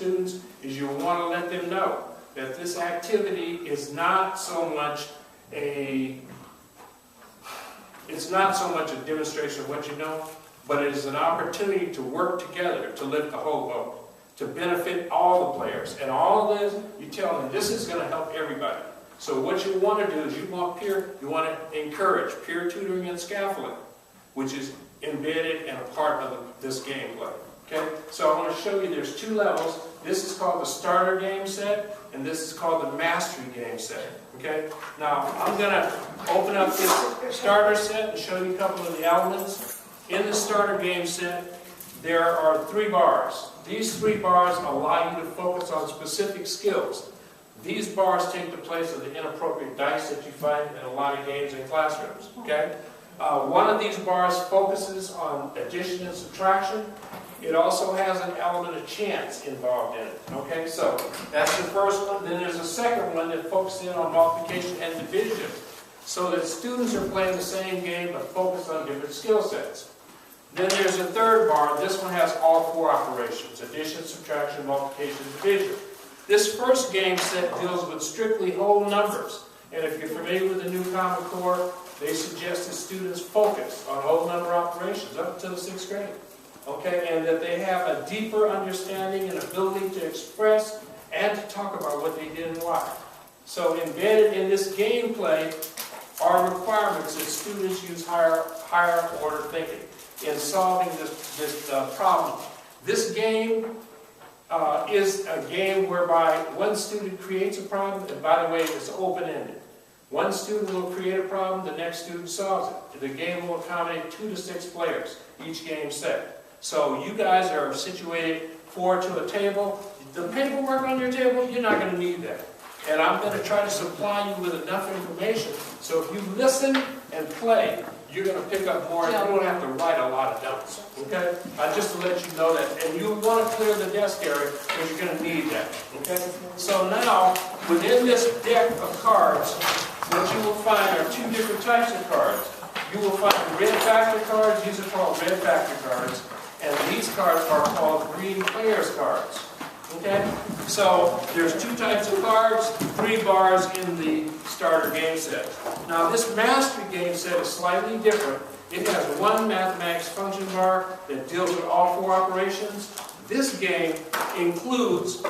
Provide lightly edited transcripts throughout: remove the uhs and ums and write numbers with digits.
students is you want to let them know that this activity is not so much a demonstration of what you know, but it is an opportunity to work together to lift the whole boat, to benefit all the players. And all of this, you tell them this is going to help everybody. So what you want to do is you want to encourage peer tutoring and scaffolding, which is embedded and a part of this gameplay. Okay? So I want to show you there's two levels. This is called the starter game set, and this is called the mastery game set. Okay? Now I'm going to open up this starter set and show you a couple of the elements. In the starter game set, there are 3 bars. These 3 bars allow you to focus on specific skills. These bars take the place of the inappropriate dice that you find in a lot of games in classrooms. Okay? One of these bars focuses on addition and subtraction. It also has an element of chance involved in it. Okay, so that's the first one. Then there's a second one that focuses in on multiplication and division, so that students are playing the same game but focused on different skill sets. Then there's a third bar. This one has all 4 operations: addition, subtraction, multiplication, division. This first game set deals with strictly whole numbers. And if you're familiar with the new Common Core, they suggest that students focus on whole number operations up until the 6th grade. Okay, and that they have a deeper understanding and ability to express and to talk about what they did and why. So embedded in this gameplay are requirements that students use higher order thinking in solving this problem. This game is a game whereby one student creates a problem, and by the way, it's open-ended. One student will create a problem, the next student solves it. The game will accommodate 2 to 6 players, each game set. So you guys are situated 4 to a table. The paperwork on your table, you're not going to need that. And I'm going to try to supply you with enough information so if you listen and play, you're going to pick up more, and you don't have to write a lot of notes. Okay? Just to let you know that. And you want to clear the desk area because you're going to need that. Okay? So now, within this deck of cards, what you will find are 2 different types of cards. You will find red factor cards. These are called red factor cards. And these cards are called green players cards. Okay? So there's 2 types of cards, 3 bars in the starter game set. Now this mastery game set is slightly different. It has 1 mathematics function bar that deals with all 4 operations. This game includes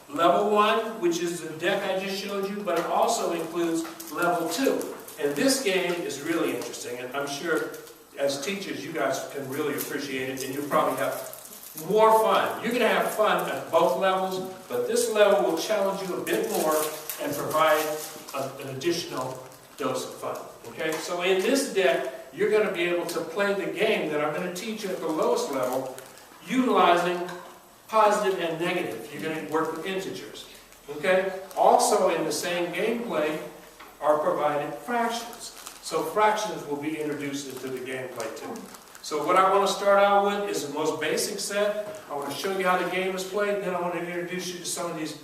level 1, which is the deck I just showed you, but it also includes level 2. And this game is really interesting, and I'm sure as teachers you guys can really appreciate it, and you'll probably have more fun. You're going to have fun at both levels, but this level will challenge you a bit more and provide an additional dose of fun. Okay? So in this deck, you're going to be able to play the game that I'm going to teach you at the lowest level, utilizing positive and negative. You're going to work with integers. Okay? Also in the same gameplay are provided fractions. So fractions will be introduced into the gameplay too. So what I want to start out with is the most basic set. I want to show you how the game is played, then I want to introduce you to some of these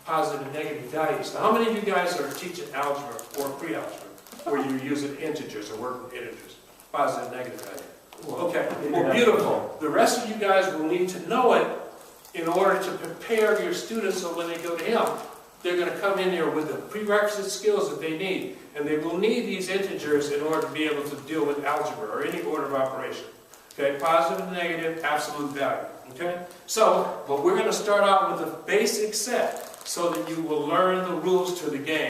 positive and negative values. Now, how many of you guys are teaching algebra or pre-algebra, where you're using integers or working with integers? Positive and negative value. Okay, well, beautiful. The rest of you guys will need to know it in order to prepare your students so when they go to him, they're going to come in there with the prerequisite skills that they need. And they will need these integers in order to be able to deal with algebra or any order of operation. Okay, positive and negative, absolute value. Okay? So, but we're going to start out with a basic set so that you will learn the rules to the game.